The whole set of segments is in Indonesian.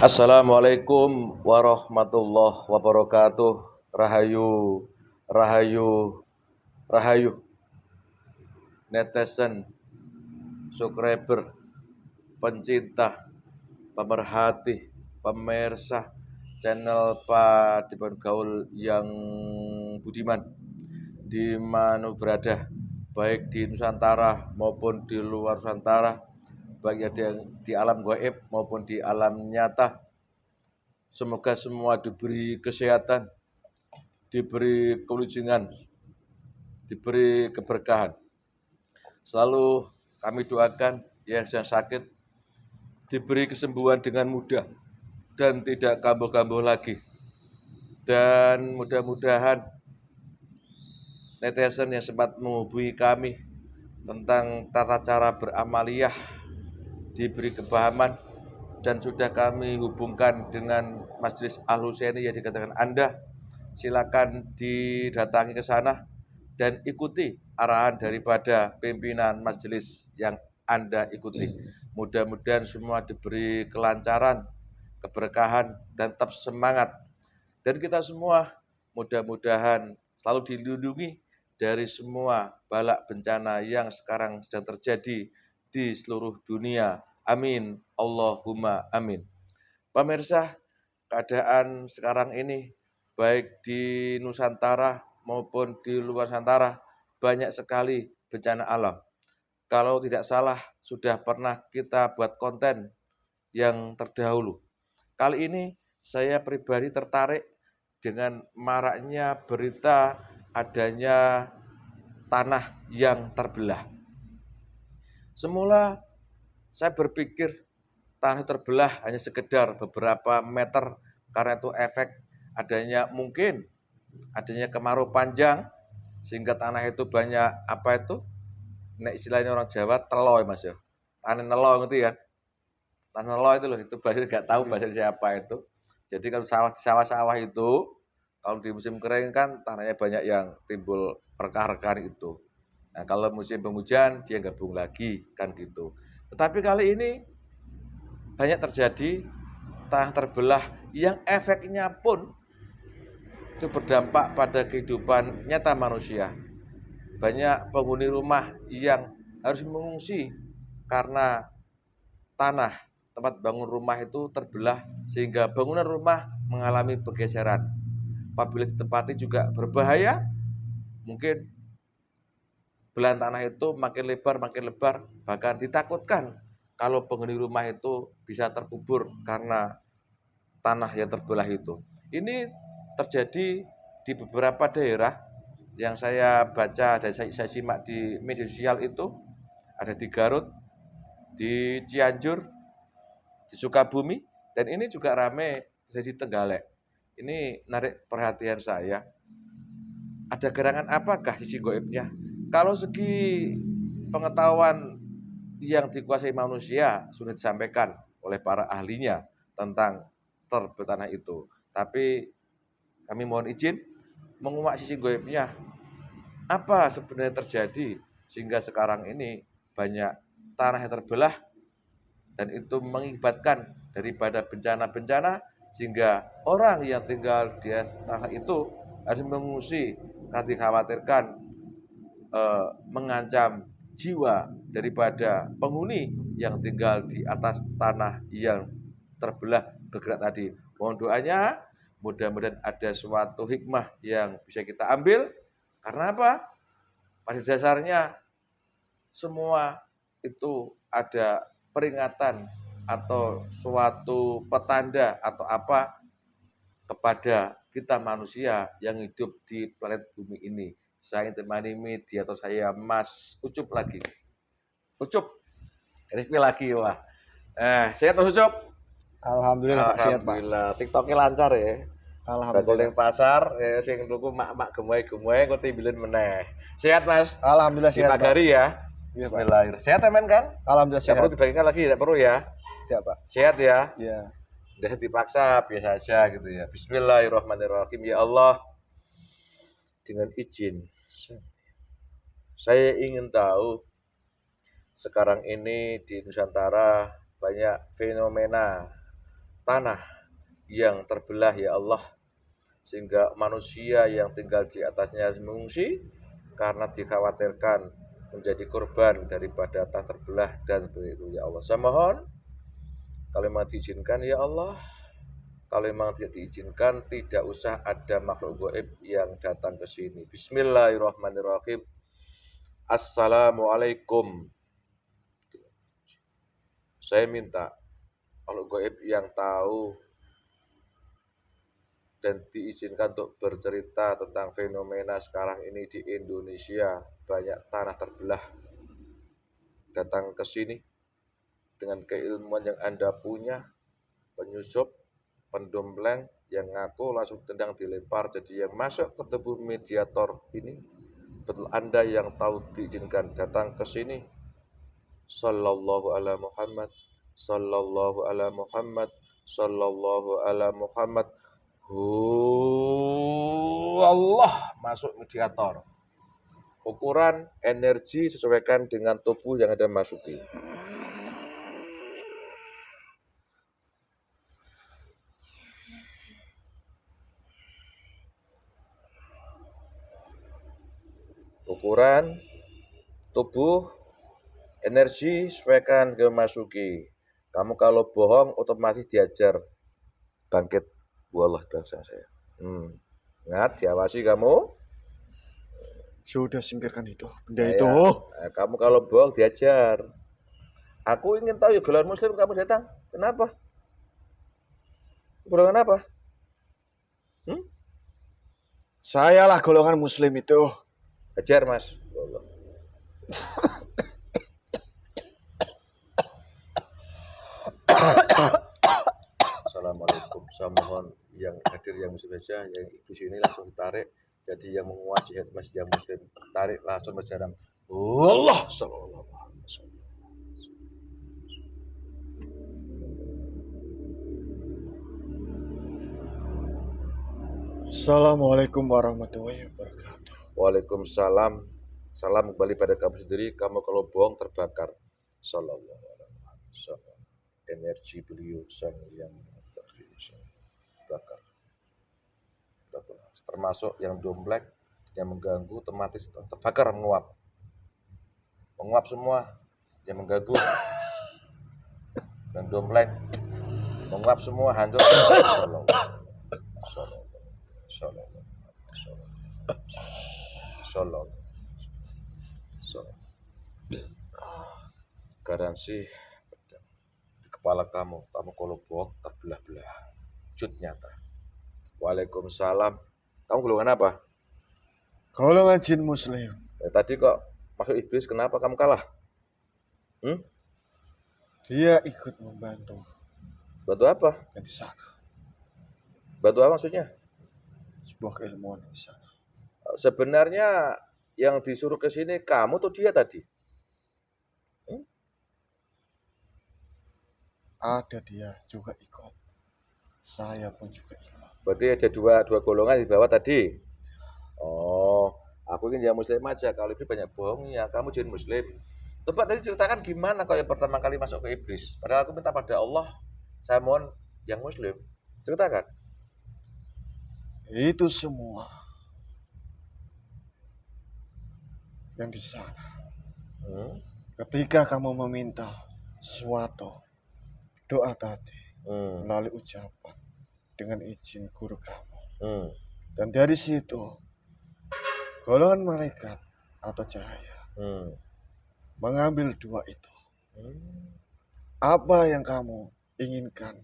Assalamualaikum warahmatullahi wabarakatuh. Rahayu, rahayu, rahayu. Netizen, subscriber, pencinta, pemerhati, pemirsa channel Pak Dipan Gaul yang budiman di mana berada, baik di Nusantara maupun di luar Nusantara, baik yang di alam gaib maupun di alam nyata. Semoga semua diberi kesehatan, diberi kelucingan, diberi keberkahan. Selalu kami doakan yang sedang sakit diberi kesembuhan dengan mudah dan tidak kambuh-kambuh lagi. Dan mudah-mudahan netizen yang sempat menghubungi kami tentang tata cara beramaliyah diberi kepahaman, dan sudah kami hubungkan dengan Majelis Al-Husaini yang dikatakan Anda, silakan didatangi ke sana dan ikuti arahan daripada pimpinan majelis yang Anda ikuti. Mudah-mudahan semua diberi kelancaran, keberkahan, dan tetap semangat. Dan kita semua mudah-mudahan selalu dilindungi dari semua balak bencana yang sekarang sedang terjadi di seluruh dunia. Amin. Allahumma amin. Pemirsa, keadaan sekarang ini baik di Nusantara maupun di luar Nusantara banyak sekali bencana alam. Kalau tidak salah sudah pernah kita buat konten yang terdahulu. Kali ini saya pribadi tertarik dengan maraknya berita adanya tanah yang terbelah. Semula saya berpikir tanah terbelah hanya sekedar beberapa meter karena itu efek mungkin adanya kemarau panjang sehingga tanah itu banyak istilahnya orang Jawa telo ya Mas ya. Tanah nelo gitu ya. Tanah nelo itu loh, itu bahasa nggak tahu bahasa siapa itu. Jadi kalau sawah-sawah itu kalau di musim kering kan tanahnya banyak yang timbul rekan-rekan itu. Nah, kalau musim penghujan dia gabung lagi kan gitu. Tetapi kali ini banyak terjadi tanah terbelah yang efeknya pun itu berdampak pada kehidupan nyata manusia. Banyak penghuni rumah yang harus mengungsi karena tanah tempat bangun rumah itu terbelah sehingga bangunan rumah mengalami pergeseran. Apabila ditempati juga berbahaya, mungkin belahan tanah itu makin lebar, bahkan ditakutkan kalau penghuni rumah itu bisa terkubur karena tanah yang terbelah itu. Ini terjadi di beberapa daerah yang saya baca dan saya simak di media sosial itu, ada di Garut, di Cianjur, di Sukabumi, dan ini juga ramai terjadi di Trenggalek. Ini menarik perhatian saya. Ada gerangan apakah sisi goibnya? Kalau segi pengetahuan yang dikuasai manusia sudah disampaikan oleh para ahlinya tentang terbelah tanah itu. Tapi kami mohon izin menguak sisi goibnya. Apa sebenarnya terjadi sehingga sekarang ini banyak tanah yang terbelah dan itu mengibatkan daripada bencana-bencana sehingga orang yang tinggal di tanah itu harus mengungsi karena dikhawatirkan mengancam jiwa daripada penghuni yang tinggal di atas tanah yang terbelah bergerak tadi. Mohon doanya, mudah-mudahan ada suatu hikmah yang bisa kita ambil. Karena apa? Pada dasarnya semua itu ada peringatan atau suatu petanda atau apa kepada kita manusia yang hidup di planet bumi ini. Saya temani media atau saya Mas Ucup lagi. Ucup, ini lagi wah. Sehat Mas Ucup? Alhamdulillah Pak, sehat Pak. Alhamdulillah. TikToknya lancar ya. Bakul Alhamdulillah. ning pasar, sing tuku mak-mak gemoy-gemoy engko timbilin meneh. Sehat Mas? Alhamdulillah sehat Pak. Dipagari ya. Iya Pak. Bismillahirrahmanirrahim. Sehat temen kan? Alhamdulillah Tidak perlu sehat. dibagikan lagi, tidak perlu ya. Tidak Pak. Sehat ya. Ya. Udah dipaksa biasa aja gitu ya. Bismillahirrahmanirrahim. Ya Allah, dengan izin saya ingin tahu sekarang ini di Nusantara banyak fenomena tanah yang terbelah ya Allah, sehingga manusia yang tinggal di atasnya mengungsi karena dikhawatirkan menjadi korban daripada tanah terbelah dan begitu ya Allah. Saya mohon kalau memang diizinkan ya Allah, kalau memang tidak diizinkan tidak usah ada makhluk gaib yang datang ke sini. Bismillahirrahmanirrahim. Assalamualaikum. Saya minta makhluk gaib yang tahu dan diizinkan untuk bercerita tentang fenomena sekarang ini di Indonesia, banyak tanah terbelah, datang ke sini dengan keilmuan yang Anda punya, penyusup, pendompleng, yang ngaku langsung tendang dilempar, jadi yang masuk ke tubuh mediator ini, betul Anda yang tahu diizinkan datang ke sini. Sallallahu ala Muhammad, sallallahu ala Muhammad, sallallahu ala Muhammad. Allah masuk mediator. Ukuran energi sesuaikan dengan tubuh yang ada masuki. Ukuran tubuh energi sesuaikan ke masuki. Kamu kalau bohong otomatis diajar bangkit. Wallah bangsa saya. Ingat, diawasi kamu. Sudah singkirkan itu, benda Nah, itu. ya. Kamu kalau bohong diajar. Aku ingin tahu ya gelar muslim kamu datang. Kenapa? Golongan apa? Sayalah golongan muslim itu. Ajar mas. Allah. Assalamualaikum. Saya mohon yang hadir yang muslim saja, yang di sini langsung tarik. Jadi yang menguasai mas yang muslim tarik langsung berjalan. Allah sallallahu alaihi wasallam. Assalamualaikum warahmatullahi wabarakatuh. Waalaikumsalam. Salam kembali pada kamu sendiri. Kamu kalau bohong terbakar. Sallallahu alaihi wasallam. Energi beliau sang yang bakar. Termasuk yang domplek, yang mengganggu, otomatis terbakar, menguap. Menguap semua yang mengganggu. Dan domplek, menguap semua, hancur. Sallallahu. Garansi di kepala kamu kalau bohong terbelah-belah. Wujud nyata. Waalaikumsalam. Kamu golongan apa? Golongan jin muslim. Tadi kok masuk iblis, kenapa kamu kalah? Dia ikut membantu. Bantu apa? Di sana. Bantu apa maksudnya? Sebuah keilmuan di sana. Sebenarnya yang disuruh ke sini kamu atau dia tadi? Ada dia juga ikut. Saya pun juga ikut. Berarti ada dua golongan di bawah tadi. Oh, aku ingin yang muslim aja. Kalau iblis banyak bohongnya. Kamu jin muslim. Coba tadi ceritakan gimana kau yang pertama kali masuk ke iblis. Padahal aku minta pada Allah, saya mohon yang muslim. Ceritakan. Itu semua yang di sana. Ketika kamu meminta suatu doa tadi melalui ucapan dengan izin guru kamu, dan dari situ golongan malaikat atau cahaya mengambil dua itu. Apa yang kamu inginkan,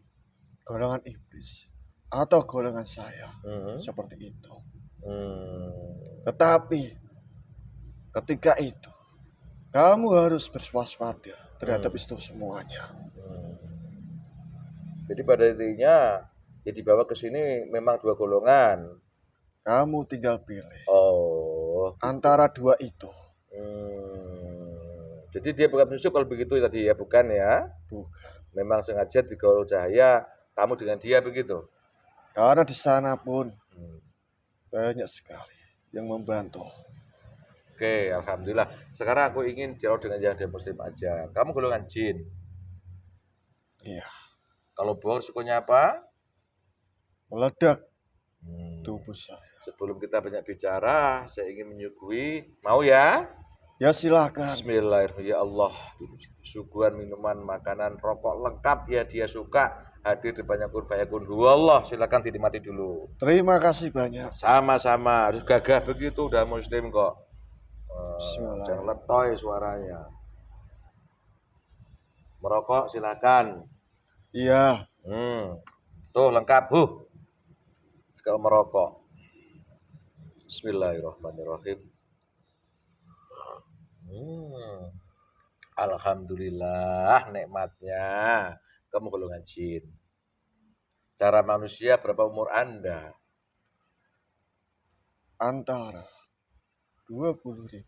golongan iblis atau golongan saya, seperti itu. Tetapi ketika itu kamu harus berwaspada terhadap itu semuanya. Jadi pada intinya ya dibawa ke sini memang dua golongan. Kamu tinggal pilih. Oh, antara dua itu. Jadi dia bukan penyusup kalau begitu tadi ya, bukan ya? Bukan. Memang sengaja di gaul cahaya kamu dengan dia begitu. Karena di sana pun banyak sekali yang membantu. Oke, alhamdulillah. Sekarang aku ingin jauh dengan yang muslim aja. Kamu golongan jin. Iya. Kalau bohong risikonya apa? Meledak Hmm. tubuh saya. Sebelum kita banyak bicara, saya ingin menyuguhi. Mau ya? Ya silakan. Bismillahirrahmanirrahim. Ya Allah, suguhan minuman, makanan, rokok lengkap ya dia suka. Hadir depannya kun fayakun. Allah, silakan dinikmati dulu. Terima kasih banyak. Sama-sama, harus gagah begitu, udah muslim kok. Bismillah. Jangan letoy suaranya. Merokok silakan. Iya. Tuh lengkap. Sekarang merokok. Bismillahirrahmanirrahim. Alhamdulillah nikmatnya kamu golongan jin. Cara manusia berapa umur Anda? Antara 20.000.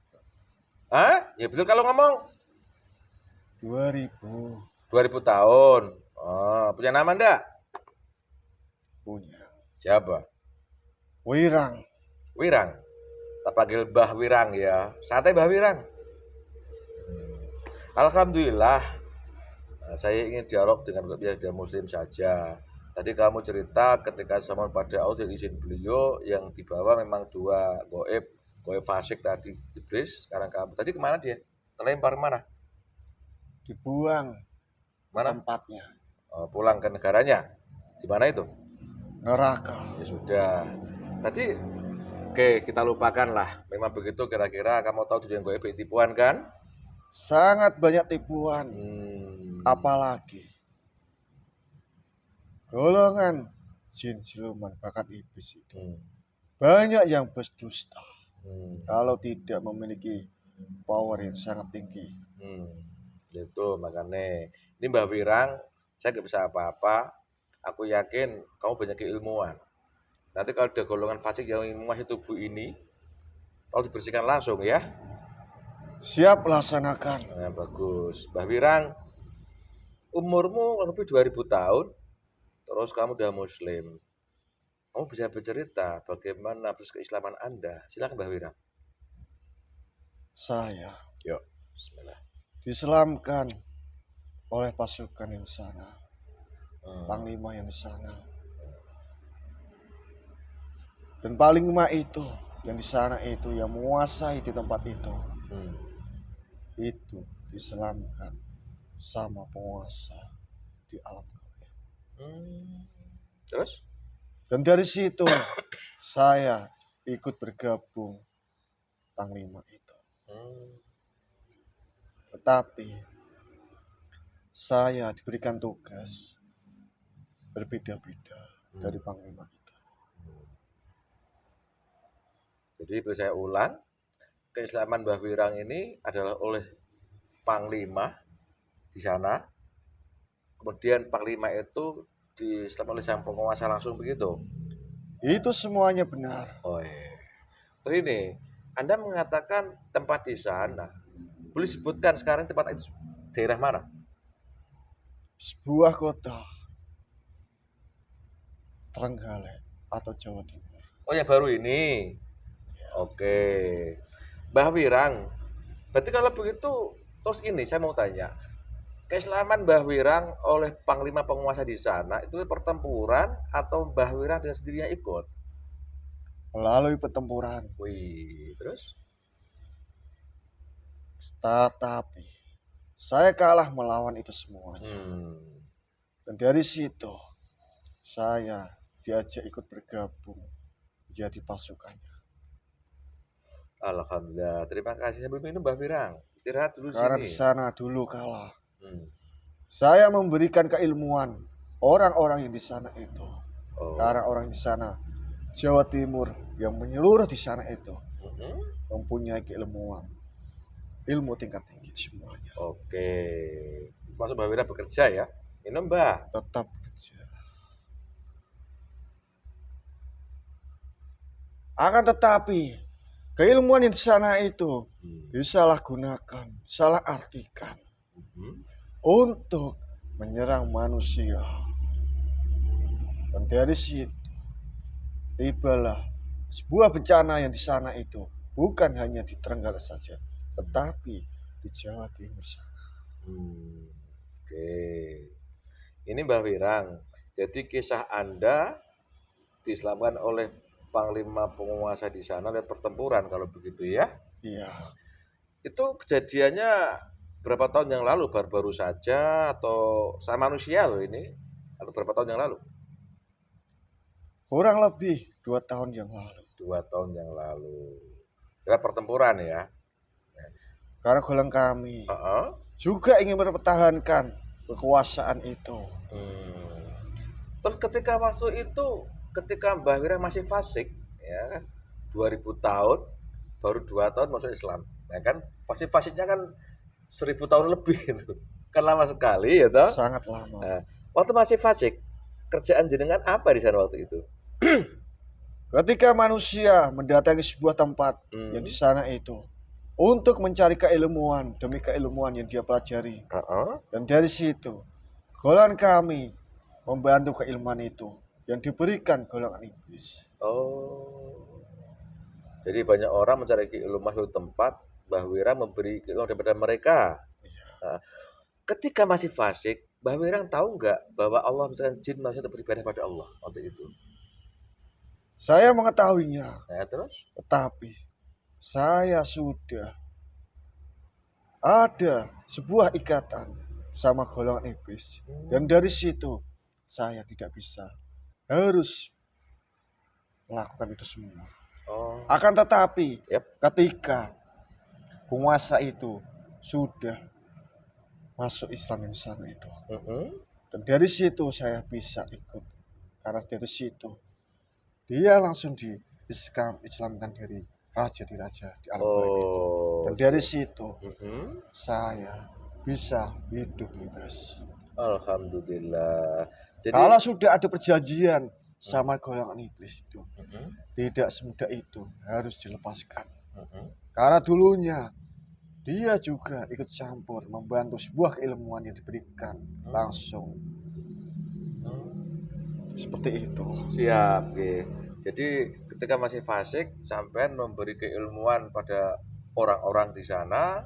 Hah? Ya betul kalau ngomong 2000. 2000 tahun. Oh, punya nama enggak? Punya. Siapa? Wirang. Wirang. Tak panggil Mbah Wirang ya. Santai Mbah Wirang. Alhamdulillah. Saya ingin dialog dengan dia muslim saja. Tadi kamu cerita ketika sama pada Allah izin beliau yang dibawa memang dua goib fasik tadi iblis. Sekarang kamu tadi kemana dia? Terlempar mana? Dibuang Mana? tempatnya. Pulang ke negaranya. Di mana itu? Neraka. Ya sudah. Tadi oke, kita lupakan lah. Memang begitu kira-kira kamu tahu tujuan goib tipuan kan? Sangat banyak tipuan. Apalagi golongan jin siluman bahkan iblis itu banyak yang berdusta kalau tidak memiliki power yang sangat tinggi. Itu makanya ini Mbah Wirang, saya nggak bisa apa-apa. Aku yakin kamu banyak keilmuan. Nanti kalau ada golongan fasik yang menguasai tubuh ini, kalau dibersihkan langsung ya. Siap laksanakan. Nah, bagus. Mbah Wirang, umurmu lebih 2000 tahun, terus kamu udah muslim. Kamu bisa bercerita bagaimana proses keislaman Anda. Silakan Mbah Wirang. Saya Yuk, bismillah. Diselamkan oleh pasukan yang di sana. Panglima yang di sana. Dan panglima itu yang di sana itu yang menguasai di tempat itu. Itu diselamkan sama penguasa di alam gaib. Terus? Dan dari situ saya ikut bergabung panglima itu. Tetapi saya diberikan tugas berbeda-beda dari panglima itu. Jadi boleh saya ulang, keislaman Mbah Wirang ini adalah oleh panglima di sana. Kemudian panglima itu diselamatkan oleh sang penguasa langsung begitu. Itu semuanya benar. Oh iya. Terus ini, Anda mengatakan tempat di sana. Boleh sebutkan sekarang tempat itu daerah mana? Sebuah kota Trenggalek atau Jawa Timur. Oh yang baru ini. Oke. Mbah Wirang. Berarti kalau begitu, terus ini saya mau tanya. Keislaman Mbah Wirang oleh panglima penguasa di sana itu pertempuran atau Mbah Wirang dengan sendirinya ikut? Melalui pertempuran. Wih, terus? Tetapi saya kalah melawan itu semuanya. Dan dari situ saya diajak ikut bergabung menjadi pasukannya. Alhamdulillah, terima kasih. Sambil minum Mbah Wirang, istirahat dulu karena sini. Di sana dulu kalah. Saya memberikan keilmuan orang-orang yang di sana itu. Karena orang di sana Jawa Timur yang menyeluruh di sana itu mempunyai keilmuan, ilmu tingkat tinggi semuanya. Oke, masuk Mbah Wirang bekerja ya. Minum Mbah. Tetap bekerja. Akan tetapi keilmuan yang di sana itu disalahgunakan, salah artikan untuk menyerang manusia. Dan dari situ tibalah sebuah bencana yang di sana itu bukan hanya di Trenggalek saja, tetapi di Jawa Timur sana. Oke. Ini Mbah Wirang. Jadi kisah Anda diselamatkan oleh panglima penguasa di sana dan pertempuran kalau begitu ya. Iya. Itu kejadiannya berapa tahun yang lalu? Baru-baru saja atau sama manusia loh ini? Atau berapa tahun yang lalu? Kurang lebih 2 tahun yang lalu. 2 tahun yang lalu. Ya pertempuran ya. Karena golongan kami Heeh. juga ingin mempertahankan kekuasaan itu. Terus ketika waktu itu, ketika Mbah Wirang masih fasik, ya kan, 2000 tahun, baru 2 tahun masuk Islam, ya kan, pasti fasiknya kan 1000 tahun lebih itu, kan lama sekali ya toh. Sangat lama. Nah, waktu masih fasik, kerjaan jenengan apa di sana waktu itu? Ketika manusia mendatangi sebuah tempat yang di sana itu untuk mencari keilmuan demi keilmuan yang dia pelajari, dan dari situ golongan kami membantu keilmuan itu yang diberikan golongan iblis. Oh, jadi banyak orang mencari keilmuan suatu tempat, Mbah Wirang memberi keilmuan daripada mereka. Nah, ketika masih fasik, Mbah Wirang tahu nggak bahwa Allah menciptakan jin manusia untuk beribadah pada Allah waktu itu? Saya mengetahuinya, Nah, terus? tetapi saya sudah ada sebuah ikatan sama golongan iblis, dan dari situ saya tidak bisa, harus melakukan itu semua. Oh, Akan tetapi yep. ketika penguasa itu sudah masuk Islam yang sana itu, dan dari situ saya bisa ikut, karena dari situ dia langsung Islamkan dari raja di alam gaib itu, dan dari situ saya bisa hidup bebas. Alhamdulillah. Jadi Kalau sudah ada perjanjian sama golongan iblis itu, tidak semudah itu harus dilepaskan. Karena dulunya dia juga ikut campur membantu sebuah keilmuan yang diberikan langsung. Seperti itu. Siap, okay. Jadi ketika masih fasik, sampean memberi keilmuan pada orang-orang di sana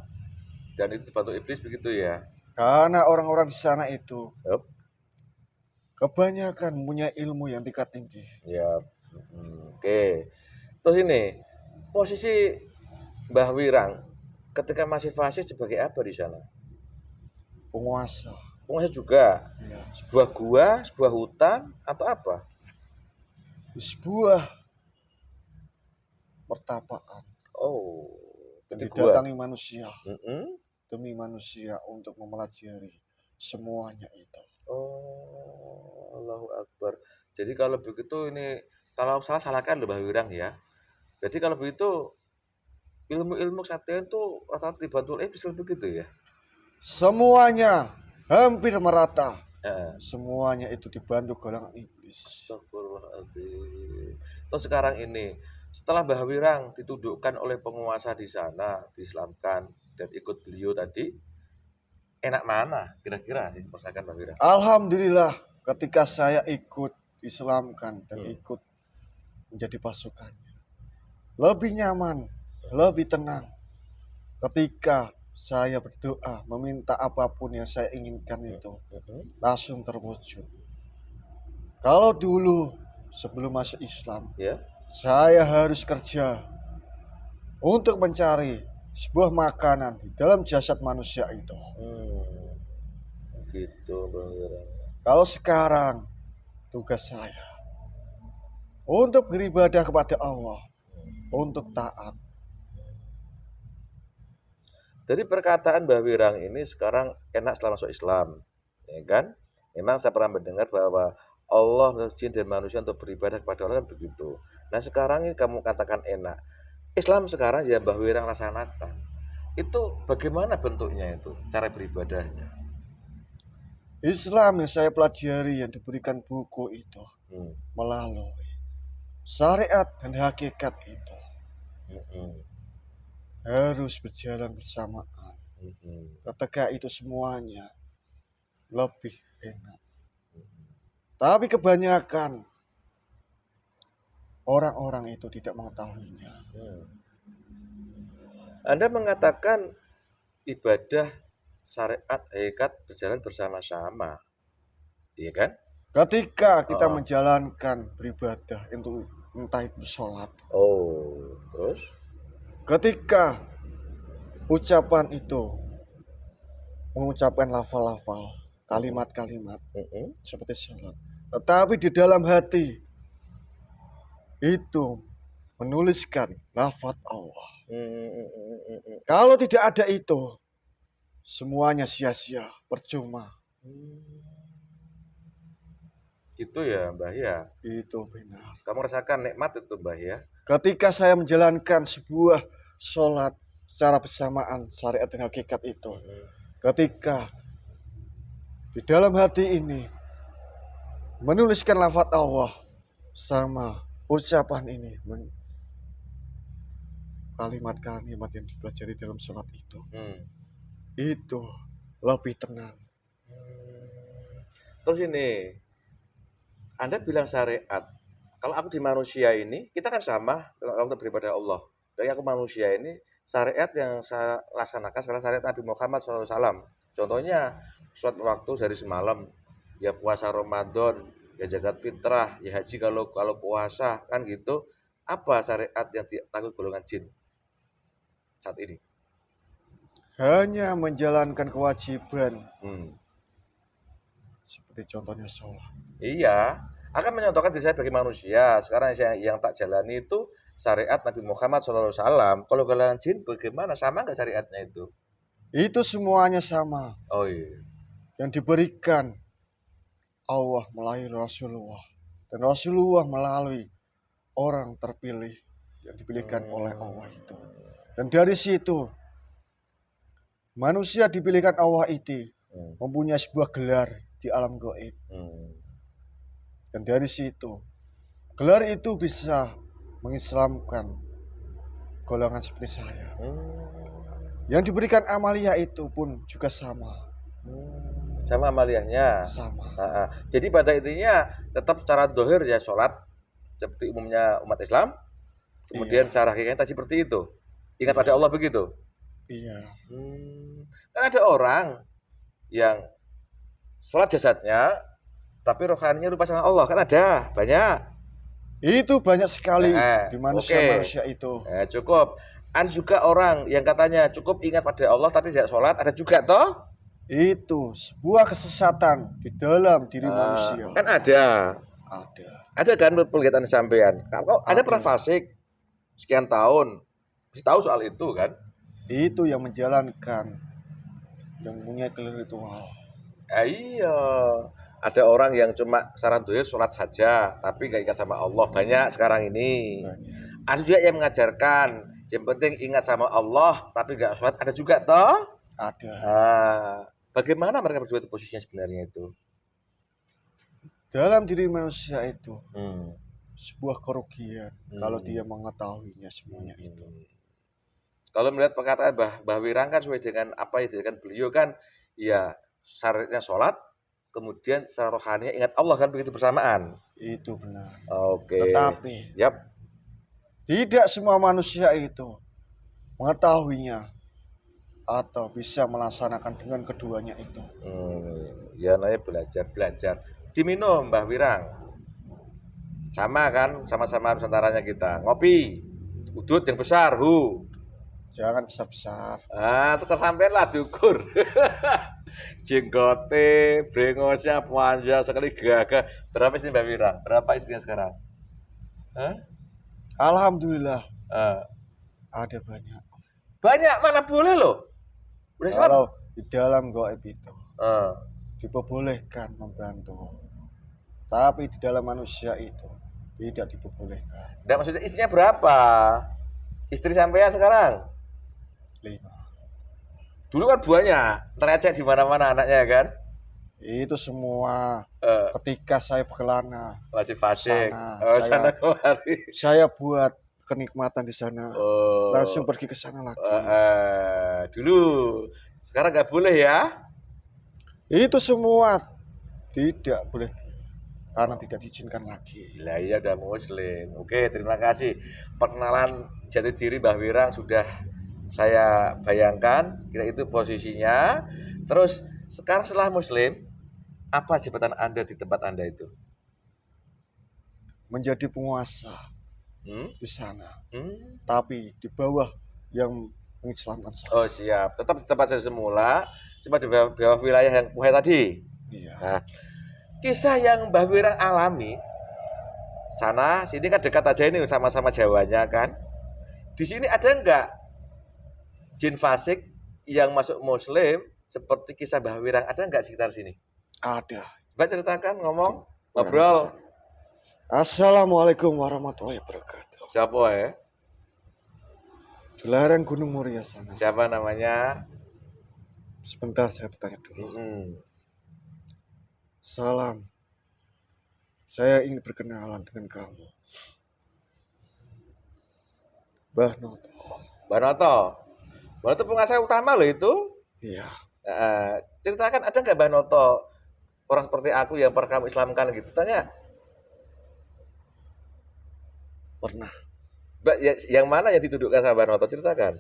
dan itu dibantu iblis begitu ya? Karena orang-orang di sana itu kebanyakan punya ilmu yang tingkat tinggi. Ya, oke. Terus ini posisi Mbah Wirang ketika masih fasik sebagai apa di sana? Penguasa. Penguasa juga. Ya. Sebuah gua, sebuah hutan atau apa? Sebuah pertapaan. Oh, didatangi manusia. Demi manusia untuk mempelajari semuanya itu. Oh, Allahu Akbar. Jadi kalau begitu ini, kalau salah salahkan loh Mbah Wirang ya. Jadi kalau begitu ilmu-ilmu kesatria itu rata-rata dibantu iblis begitu ya? Semuanya hampir merata. Semuanya itu dibantu golongan iblis. Astagfirullahaladzim. Terus sekarang ini, setelah Mbah Wirang ditundukkan oleh penguasa di sana, diislamkan dan ikut beliau tadi, enak mana kira-kira masakan Mbah Wirang? Alhamdulillah, ketika saya ikut Islamkan dan ikut menjadi pasukannya, lebih nyaman, lebih tenang. Ketika saya berdoa meminta apapun yang saya inginkan itu langsung terwujud. Kalau dulu sebelum masuk Islam, saya harus kerja untuk mencari sebuah makanan di dalam jasad manusia itu. Gitu, Bang Wirang. Kalau sekarang tugas saya untuk beribadah kepada Allah, untuk taat. Dari perkataan Mbah Wirang ini sekarang enak setelah masuk Islam, ya kan? Memang saya pernah mendengar bahwa Allah, jin dan manusia untuk beribadah kepada Allah kan begitu. Nah sekarang ini kamu katakan enak. Islam sekarang ya Mbah Wirang laksanakan. Itu bagaimana bentuknya itu, cara beribadahnya? Islam yang saya pelajari yang diberikan buku itu melalui syariat dan hakikat itu harus berjalan bersamaan. Ketika itu semuanya lebih enak. Tapi kebanyakan orang-orang itu tidak mengetahuinya. Anda mengatakan ibadah syariat hakikat berjalan bersama-sama. Iya kan? Ketika kita Oh. menjalankan beribadah untuk entah itu sholat, Oh, terus? ketika ucapan itu mengucapkan lafal-lafal, kalimat-kalimat seperti sholat, tetapi di dalam hati itu menuliskan lafaz Allah. Kalau tidak ada itu, semuanya sia-sia, percuma. Gitu ya, Mbah ya. Itu benar. Kamu rasakan nikmat itu, Mbah ya. Ketika saya menjalankan sebuah sholat secara bersamaan syariat dan hakikat itu, ketika di dalam hati ini menuliskan lafaz Allah sama ucapan ini, kalimat-kalimat yang dipelajari dalam sholat itu lebih tenang. Terus ini, Anda bilang syariat. Kalau aku di manusia ini, kita kan sama kalau untuk beribadah Allah. Jadi aku manusia ini, syariat yang saya laksanakan sekarang syariat Nabi Muhammad SAW. Contohnya, sholat waktu sehari semalam, ya puasa Ramadan, ya zakat fitrah, ya haji kalau puasa, kan gitu. Apa syariat yang ditakut golongan jin saat ini? Hanya menjalankan kewajiban. Seperti contohnya sholat. Iya, akan menyontohkan diri saya sebagai manusia. Sekarang yang tak jalani itu syariat Nabi Muhammad SAW. Kalau golongan jin bagaimana? Sama nggak syariatnya itu? Itu semuanya sama. Oh iya. Yang diberikan Allah melalui Rasulullah. Dan Rasulullah melalui orang terpilih yang dipilihkan oleh Allah itu. Dan dari situ manusia dipilihkan Allah itu mempunyai sebuah gelar di alam gaib. Dan dari situ gelar itu bisa mengislamkan golongan seperti saya. Yang diberikan amaliyah itu pun juga sama. Sama amaliyahnya. Sama. Jadi pada intinya tetap secara dohir ya sholat seperti umumnya umat Islam. Kemudian secara hakikatnya tadi seperti itu. Ingat pada Allah begitu. Iya. Kan ada orang yang sholat jasadnya, tapi rohaninya lupa sama Allah. Kan ada, banyak. Itu banyak sekali di manusia-manusia itu. Cukup. Ada juga orang yang katanya cukup ingat pada Allah, tapi tidak sholat. Ada juga toh? Itu sebuah kesesatan di dalam diri manusia. Kan ada. Ada kan penglihatan sampean. Kalau ada pernah fasik sekian tahun, mesti tahu soal itu kan? Itu yang menjalankan, yang punya ritual. Iya, ada orang yang cuma saran dohir sholat saja, tapi gak ingat sama Allah. Banyak sekarang ini. Ada juga yang mengajarkan, yang penting ingat sama Allah, tapi gak sholat. Ada juga toh? Ada. Bagaimana mereka berdua itu posisinya sebenarnya itu? Dalam diri manusia itu sebuah kerugian kalau dia mengetahuinya semuanya itu. Kalau melihat perkataan Mbah Wirang kan sesuai dengan apa yang dijadikan beliau kan, ya syaratnya sholat, kemudian secara rohani ingat Allah kan begitu bersamaan. Itu benar. Oke. Tetapi tidak semua manusia itu mengetahuinya atau bisa melaksanakan dengan keduanya itu. Ya namanya belajar. Diminum Mbah Wirang. Sama kan, sama-sama nusantaranya kita. Ngopi, udut yang besar, Jangan besar-besar. Terus sampai lah diukur. Jenggote, brengosnya, panjang sekali gagah. Berapa istri Mbak Wirang? Berapa istrinya sekarang? Alhamdulillah. Ada banyak. Banyak mana boleh loh. Kalau di dalam gaib itu diperbolehkan membantu. Tapi di dalam manusia itu tidak diperbolehkan. Nggak, maksudnya istrinya berapa? Istri sampean sekarang? 5. Dulu kan banyak, tercek di mana-mana anaknya kan? Itu semua ketika saya berkelana masih fasik. Saya buat kenikmatan di sana. Langsung pergi ke sana lagi. Dulu, sekarang nggak boleh ya? Itu semua tidak boleh karena tidak diizinkan lagi. Lah iya udah muslim. Oke, terima kasih. Perkenalan jati diri Mbah Wirang sudah saya bayangkan, kira itu posisinya. Terus sekarang setelah muslim, Apa jabatan Anda di tempat Anda itu? Menjadi penguasa Hmm? di sana, Hmm? tapi di bawah yang mengislamkan Oh saya. siap, tetap di tempat saya semula, cuma di bawah wilayah yang Puhai tadi. Iya, Nah, kisah yang Mbah Wirang alami, sana sini kan dekat aja ini sama-sama Jawanya kan. Di sini ada nggak jin fasik yang masuk Muslim seperti kisah Mbah Wirang, ada nggak di sekitar sini? ada Mbak ceritakan, ngomong, orang di ngobrol. sana. Assalamualaikum warahmatullahi wabarakatuh. Siapa ya? Di lereng Gunung Muria sana. Siapa namanya? Sebentar saya bertanya dulu. Salam. Saya ingin berkenalan dengan kamu. Mbah Noto. Mbak Noto. Mbak Noto penguasa utama loh itu. Iya, Ceritakan ada nggak Mbak Noto orang seperti aku yang pernah kamu Islamkan gitu? Tanya. pernah. Mbak, yang mana yang ditudukkan sama Mbak Noto? Ceritakan.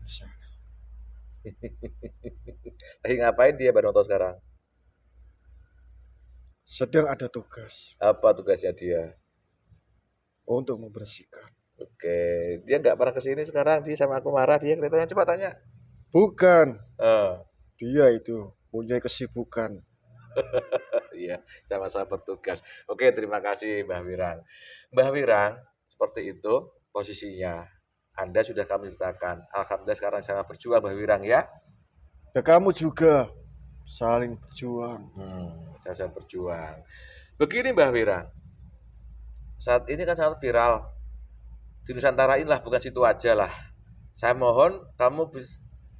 Di sana. Lagi ngapain dia Mbak Noto sekarang? Sedang ada tugas Apa tugasnya dia? untuk membersihkan. Oke, dia nggak pernah kesini sekarang. Dia sama aku marah. Dia kelihatannya coba tanya. Bukan, Eh, dia itu punya kesibukan. iya, sama-sama bertugas. Oke, terima kasih Mbah Wirang. Mbah Wirang, seperti itu posisinya. Anda sudah kami ceritakan. Alhamdulillah sekarang sangat berjuang Mbah Wirang ya. Dan kamu juga saling berjuang. Sama-sama berjuang. Begini Mbah Wirang, saat ini kan sangat viral di Nusantara inilah, bukan situ aja lah. Saya mohon kamu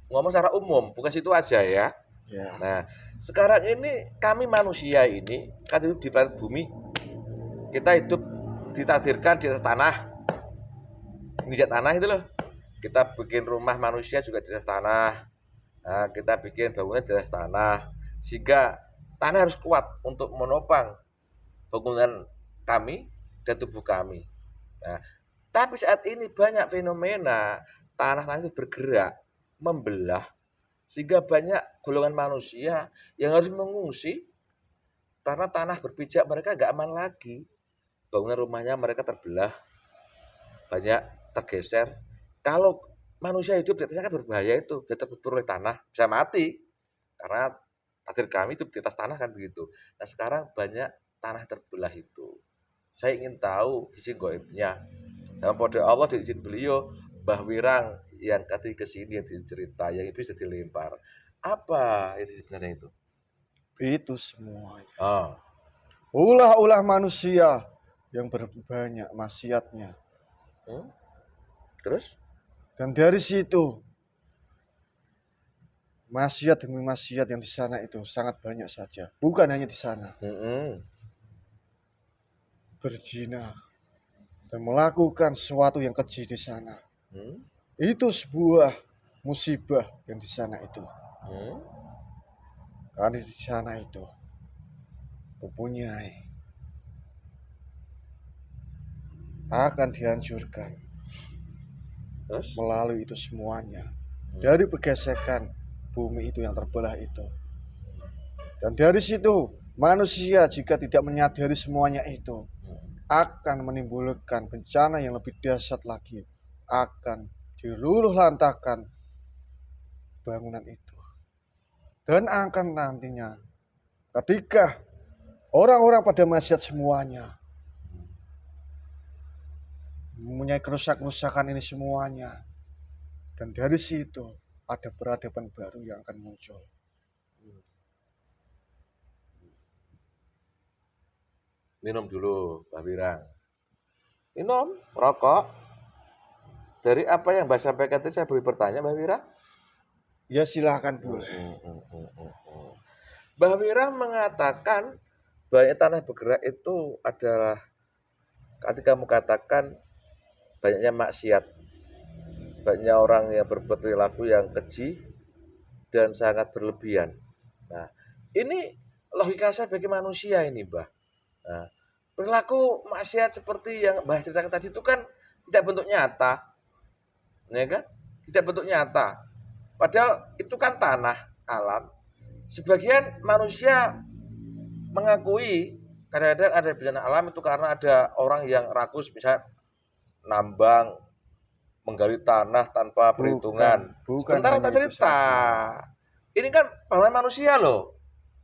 ngomong secara umum, bukan situ aja ya. Ya, Nah, sekarang ini kami manusia ini kan hidup di planet bumi. Kita hidup ditakdirkan di atas tanah, menginjak tanah itu loh. Kita bikin rumah manusia juga di atas tanah. Nah, kita bikin bangunan di atas tanah, sehingga tanah harus kuat untuk menopang bangunan kami dan tubuh kami. Nah, tapi saat ini banyak fenomena tanah-tanah itu bergerak, membelah, sehingga banyak golongan manusia yang harus mengungsi karena tanah berpijak mereka nggak aman lagi. Bangunan rumahnya mereka terbelah, banyak tergeser. Kalau manusia hidup di atasnya kan berbahaya itu, bisa terkubur oleh tanah, bisa mati. Karena takdir kami itu di atas tanah kan begitu. Nah sekarang banyak tanah terbelah itu. Saya ingin tahu sisi goibnya. Dalam pada Allah diizin beliau, Mbah Wirang yang tadi kesini yang dicerita, yang itu bisa dilempar. Apa itu sebenarnya itu? itu semuanya. Oh, Ulah-ulah manusia yang berbanyak maksiatnya. terus? Dan dari situ, maksiat demi maksiat yang di sana itu sangat banyak saja. Bukan hanya di sana. Berzina dan melakukan sesuatu yang keji di sana. Itu sebuah musibah yang di sana itu. Karena di sana itu mempunyai akan dihancurkan. Terus? Melalui itu semuanya. Dari pergesekan bumi itu yang terbelah itu. Dan dari situ manusia jika tidak menyadari semuanya itu akan menimbulkan bencana yang lebih dahsyat lagi. Akan diluluh lantakan bangunan itu. Dan akan nantinya ketika orang-orang pada maksiat semuanya mempunyai kerusakan ini semuanya. Dan dari situ ada peradaban baru yang akan muncul. Minum dulu, Mbak Wirang. Minum, rokok. Dari apa yang Mbak sampaikan tadi saya boleh bertanya, Mbak Wirang? Ya silahkan boleh. Mbak Wirang mengatakan banyak tanah bergerak itu adalah ketika kamu katakan banyaknya maksiat, banyak orang yang berbuat perilaku yang keji dan sangat berlebihan. Nah, ini logika saya bagi manusia ini, Mbah. Nah, perilaku maksiat seperti yang Mbah ceritakan tadi itu kan tidak bentuk nyata, ya kan? Tidak bentuk nyata. Padahal itu kan tanah, alam, sebagian manusia mengakui kadang-kadang ada bencana alam itu karena ada orang yang rakus, misalnya nambang, menggali tanah tanpa perhitungan. Bukan Sebentar hanya tak itu cerita. saja. Ini kan pahlawan manusia loh.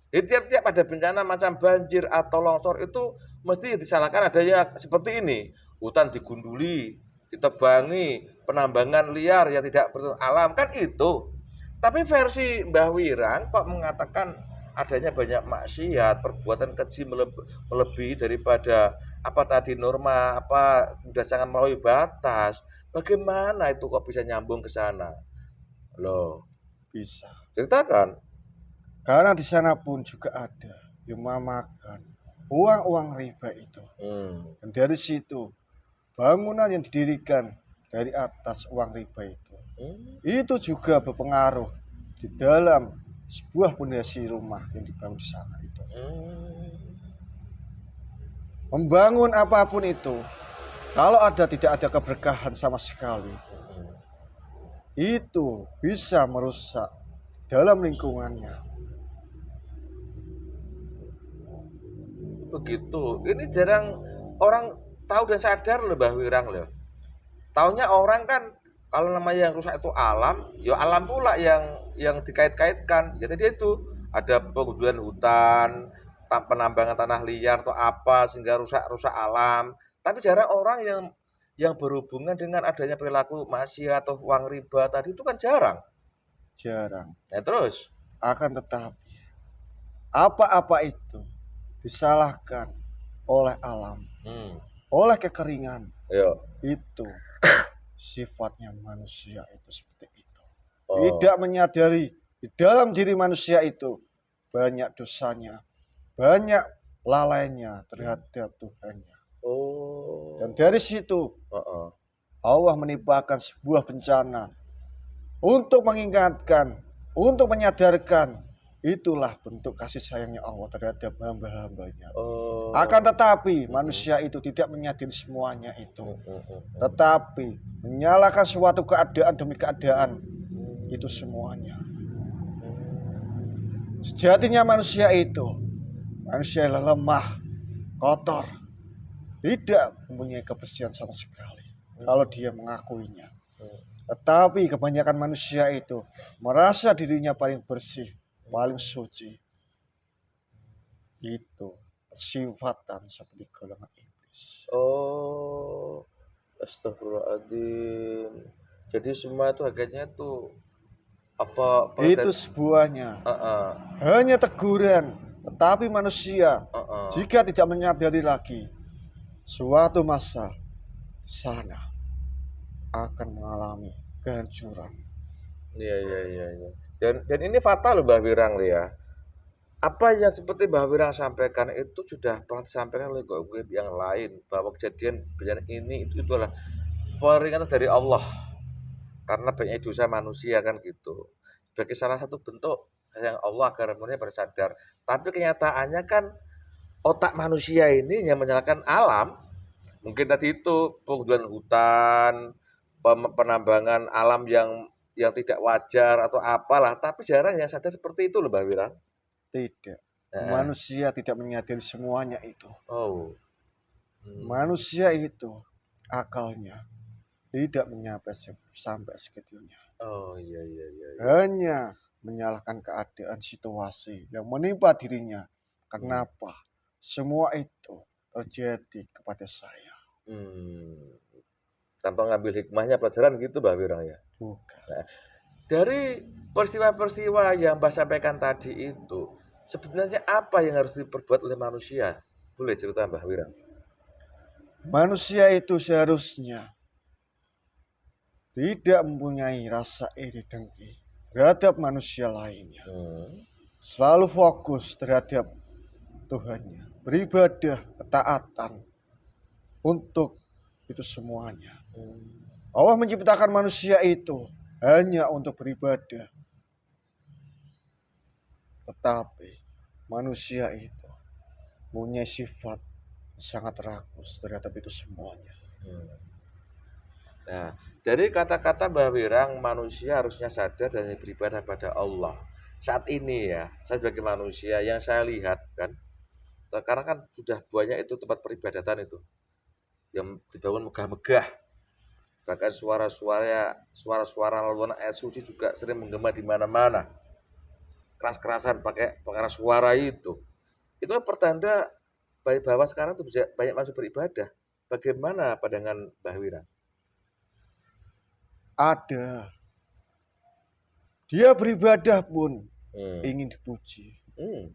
Jadi tiap-tiap ada bencana macam banjir atau longsor itu mesti disalahkan adanya seperti ini. Hutan digunduli, ditebangi, penambangan liar yang tidak bertanggung alam kan itu. Tapi versi Mbah Wirang kok mengatakan adanya banyak maksiat, perbuatan keji melebihi daripada apa tadi norma, apa sudah sangat melampaui batas. Bagaimana itu kok bisa nyambung ke sana? Loh, Bisa. ceritakan. Karena di sana pun juga ada yang memakan uang-uang riba itu. Dan dari situ bangunan yang didirikan dari atas uang riba itu juga berpengaruh di dalam sebuah fondasi rumah yang dibangun di sana itu. Membangun apapun itu, kalau tidak ada keberkahan sama sekali, itu bisa merusak dalam lingkungannya. Begitu. Ini jarang orang tahu dan sadar loh Mbah Wirang loh. Taunya orang kan kalau namanya yang rusak itu alam, ya alam pula yang dikait-kaitkan. Ya tadi itu ada penggundulan hutan, penambangan tanah liar atau apa sehingga rusak alam. Tapi jarang orang yang berhubungan dengan adanya perilaku maksiat atau uang riba tadi itu kan jarang. Jarang. Ya terus. Akan tetapi apa-apa itu disalahkan oleh alam, oleh kekeringan. Itu sifatnya manusia itu seperti itu. Tidak menyadari di dalam diri manusia itu banyak dosanya, banyak lalainya terhadap Tuhannya. Dan dari situ Allah menimpakan sebuah bencana untuk mengingatkan, untuk menyadarkan. Itulah bentuk kasih sayangnya Allah terhadap hamba-hambanya. Akan tetapi manusia itu tidak menyadari semuanya itu. Tetapi menyalahkan suatu keadaan demi keadaan itu semuanya. Sejatinya manusia itu manusia yang lemah, kotor, tidak mempunyai kebersihan sama sekali kalau dia mengakuinya. Tetapi kebanyakan manusia itu merasa dirinya paling bersih, paling suci. Itu sifatan seperti golongan iblis. Astagfirullahaladzim. Jadi semua itu akhirnya tuh itu sebuahnya hanya teguran. Tetapi manusia jika tidak menyadari lagi, suatu masa sana akan mengalami kehancuran. Iya. Dan ini fatal loh Mbah Wirang ya. Apa yang seperti Mbah Wirang sampaikan itu sudah pernah disampaikan oleh gue yang lain, bahwa kejadian ini itu adalah peringatan dari Allah karena banyak dosa manusia kan gitu. Sebagai salah satu bentuk yang Allah agar manusia bersadar. Tapi kenyataannya kan otak manusia ini yang menyalahkan alam. Mungkin tadi itu penggundulan hutan, penambangan alam yang tidak wajar atau apalah, tapi jarang yang sadar seperti itu loh Mbak Wirang. Tidak. Manusia tidak menyadari semuanya itu. Manusia itu akalnya tidak menyampai sampai segitunya. Iya. Hanya menyalahkan keadaan situasi yang menimpa dirinya. Kenapa semua itu terjadi kepada saya? Tanpa ngambil hikmahnya pelajaran gitu Mbak Wirang ya? Bukan. Nah, dari peristiwa-peristiwa yang Mbak sampaikan tadi itu, sebenarnya apa yang harus diperbuat oleh manusia? Boleh cerita Mbak Wirang? Manusia itu seharusnya tidak mempunyai rasa iri dengki terhadap manusia lainnya. Selalu fokus terhadap Tuhannya, beribadah, ketaatan untuk itu semuanya. Allah menciptakan manusia itu hanya untuk beribadah. Tetapi manusia itu punya sifat sangat rakus terhadap itu semuanya. Nah, dari kata-kata Mbah Wirang, manusia harusnya sadar dan beribadah pada Allah. saat ini ya, saya sebagai manusia yang saya lihat kan, sekarang kan sudah banyak itu tempat peribadatan itu yang dibangun megah-megah. Bahkan suara-suara laluan air suci juga sering menggema di mana-mana. Keras-kerasan pakai pengeras suara itu. Itu kan pertanda bahwa sekarang tuh bisa banyak masuk beribadah. Bagaimana pandangan Mbah Wira? Ada. Dia beribadah pun Hmm. ingin dipuji. Hmm.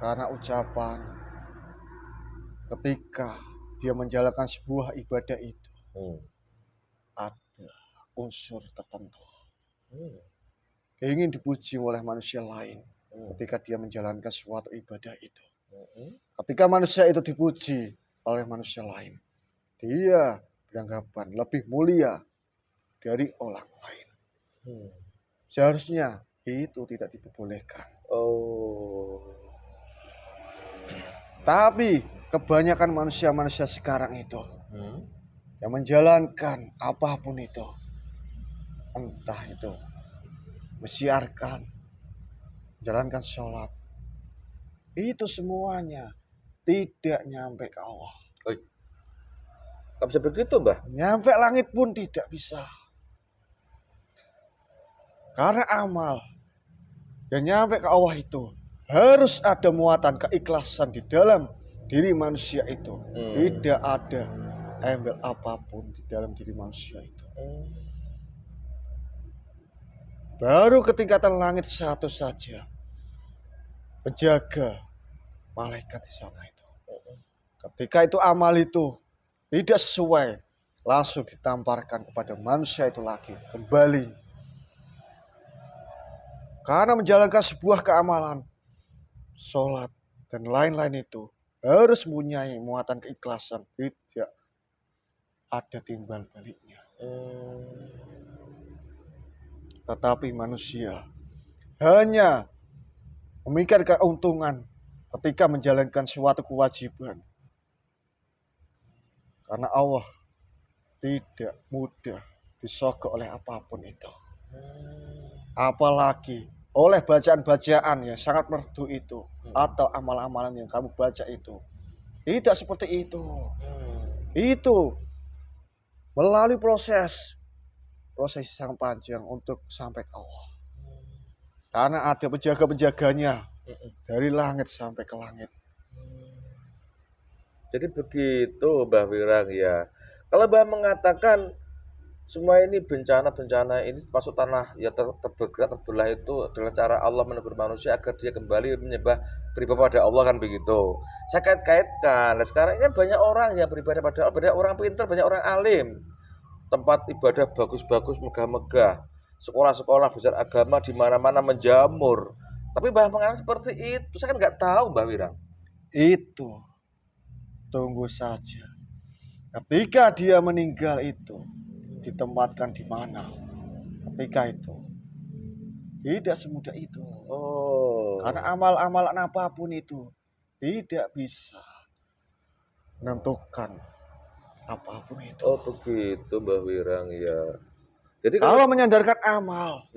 Karena ucapan ketika dia menjalankan sebuah ibadah itu ada unsur tertentu. Ingin dipuji oleh manusia lain ketika dia menjalankan suatu ibadah itu. Ketika manusia itu dipuji oleh manusia lain, dia beranggapan lebih mulia dari orang lain. Seharusnya itu tidak diperbolehkan. Tapi kebanyakan manusia-manusia sekarang itu yang menjalankan apapun itu, entah itu mensiarkan, menjalankan sholat, itu semuanya tidak nyampe ke Allah. Gak bisa begitu, Mbah? Nyampe langit pun tidak bisa. Karena amal yang nyampe ke Allah itu harus ada muatan keikhlasan di dalam diri manusia itu. Tidak ada embel apapun di dalam diri manusia itu. Baru ketingkatan langit satu saja, penjaga malaikat di sana itu. Ketika itu amal itu tidak sesuai, langsung ditamparkan kepada manusia itu lagi kembali. Karena menjalankan sebuah keamalan, sholat dan lain-lain itu harus mempunyai muatan keikhlasan, tidak ada timbal baliknya. Tetapi manusia hanya memikirkan keuntungan ketika menjalankan suatu kewajiban. Karena Allah tidak mudah disogok oleh apapun itu. Apalagi oleh bacaan-bacaan yang sangat merdu itu, atau amal-amalan yang kamu baca itu. Tidak seperti itu. Itu melalui proses yang panjang untuk sampai ke Allah. Karena ada penjaga-penjaganya dari langit sampai ke langit. Jadi begitu, Mbah Wirang ya. Kalau Mbah mengatakan semua ini bencana-bencana ini masuk tanah ya terbergerak terbelah itu adalah cara Allah menegur manusia agar dia kembali menyembah beribadah pada Allah, kan begitu. Saya kait-kaitkan. Nah, sekarang ini banyak orang yang beribadah pada Allah, banyak orang pintar, banyak orang alim. Tempat ibadah bagus-bagus, megah-megah. Sekolah-sekolah besar agama di mana-mana menjamur. Tapi Mbah mengatakan seperti itu, saya kan nggak tahu, Mbah Wirang. Itu tunggu saja. Ketika dia meninggal itu ditempatkan di mana? Ketika itu tidak semudah itu. Karena amal-amalan apapun itu tidak bisa menentukan apapun itu. Begitu, Mbah Wirang ya. Jadi kalau menyandarkan amal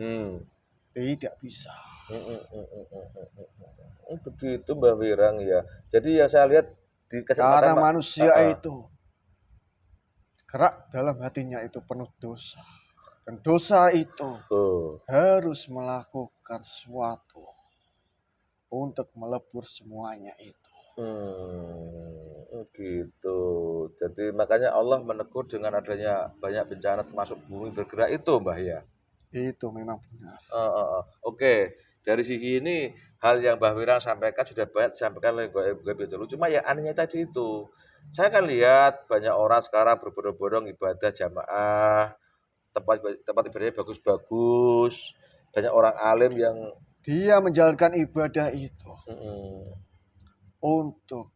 tidak bisa. Begitu, Mbah Wirang ya. Jadi yang saya lihat di karena manusia itu gerak dalam hatinya itu penuh dosa. Dan dosa itu harus melakukan sesuatu untuk melebur semuanya itu. Gitu. Jadi makanya Allah menegur dengan adanya banyak bencana termasuk bumi bergerak itu, Mbah ya. Itu memang benar. Oke. Dari segi ini hal yang Mbah Wirang sampaikan sudah banyak disampaikan oleh Goib itu. Cuma ya anehnya tadi itu. Saya kan lihat banyak orang sekarang berbondong-bondong ibadah jamaah, tempat ibadahnya bagus-bagus, banyak orang alim yang dia menjalankan ibadah itu untuk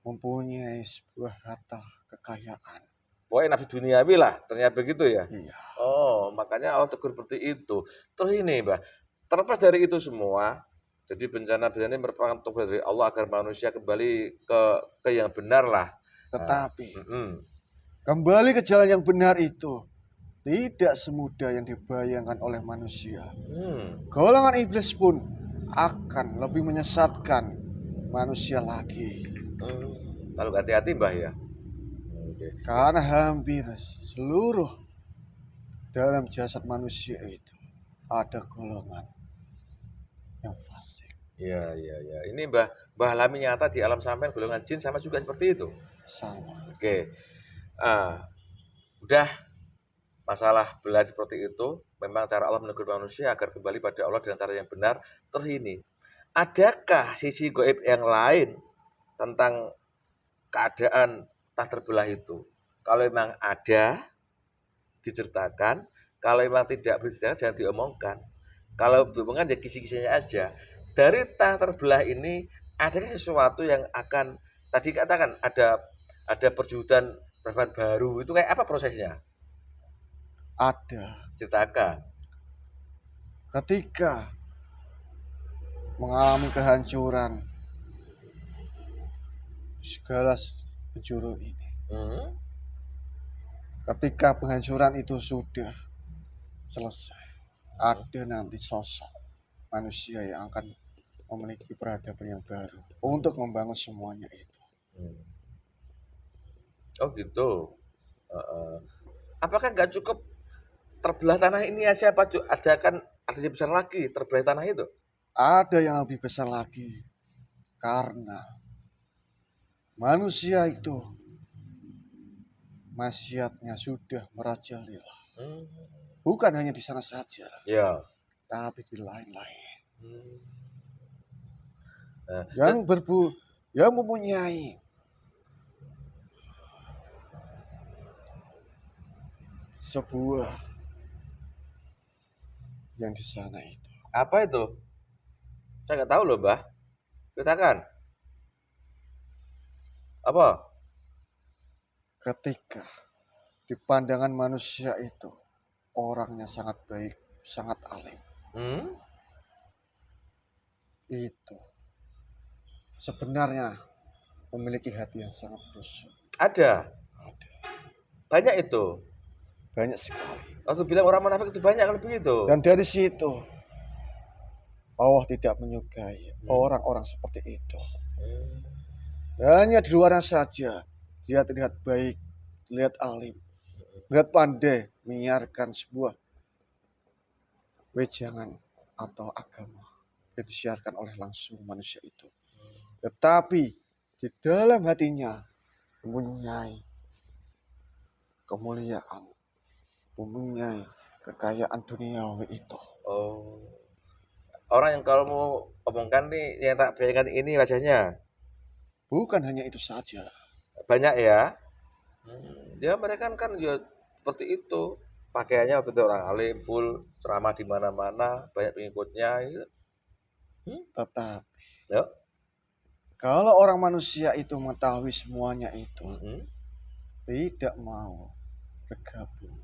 mempunyai sebuah harta kekayaan. Pokoknya nafsu duniawi lah, ternyata begitu ya. Iya. Makanya Allah tegur seperti itu. Terus ini, Mbah, terlepas dari itu semua, jadi bencana-bencana ini merupakan tugas dari Allah agar manusia kembali ke yang benar lah. Tetapi kembali ke jalan yang benar itu tidak semudah yang dibayangkan oleh manusia. Hmm. Golongan iblis pun akan lebih menyesatkan manusia lagi. Kalau hati-hati Mbah ya. Oke. Karena hampir seluruh dalam jasad manusia itu ada golongan yang fasik. Iya. Ini Mbah alami nyata di alam sampean golongan jin sama juga seperti itu. Sama. Oke. Udah masalah belajar seperti itu, memang cara Allah menegur manusia agar kembali pada Allah dengan cara yang benar. Terus ini, adakah sisi gaib yang lain tentang keadaan tak terbelah itu? Kalau memang ada, diceritakan. Kalau memang tidak berceritakan, jangan diomongkan. Kalau diomongkan ya kisi-kisinya aja. Dari tak terbelah ini, adakah sesuatu yang akan, tadi katakan ada perwujudan perban baru, itu kayak apa prosesnya? Ada. Ceritakan. Ketika mengalami kehancuran segala penjuru ini. Ketika penghancuran itu sudah selesai, ada nanti sosok manusia yang akan memiliki peradaban yang baru untuk membangun semuanya itu. Oh gitu. Apakah nggak cukup terbelah tanah ini aja Pak? Ada yang besar lagi terbelah tanah itu? Ada yang lebih besar lagi, karena manusia itu maksiatnya sudah merajalela. Bukan hanya di sana saja, Ya. tapi di lain-lain. Nah, yang mempunyai sebuah yang di sana itu. apa itu? Saya nggak tahu loh, Mbah. Ceritakan. Apa? Ketika di pandangan manusia itu orangnya sangat baik, sangat alim. Itu sebenarnya memiliki hati yang sangat busuk. Ada. Banyak itu. Banyak sekali. Waktu bilang orang munafik itu banyak kalau begitu. Dan dari situ Allah tidak menyukai orang-orang seperti itu. Hanya di luarnya saja dia terlihat baik, terlihat alim, terlihat pandai menyiarkan sebuah wejangan atau agama yang disiarkan oleh langsung manusia itu. Tetapi di dalam hatinya mempunyai kemuliaan, mempunyai kekayaan duniawi itu. Oh. Orang yang kalau mau omongkan nih yang tak bayangkan ini wajahnya. Bukan hanya itu saja. Banyak ya. Ya mereka kan ya seperti itu. Pakaiannya betul orang alim, full ceramah di mana-mana, banyak pengikutnya gitu. Tetapi Ya. kalau orang manusia itu mengetahui semuanya itu, tidak mau bergabung.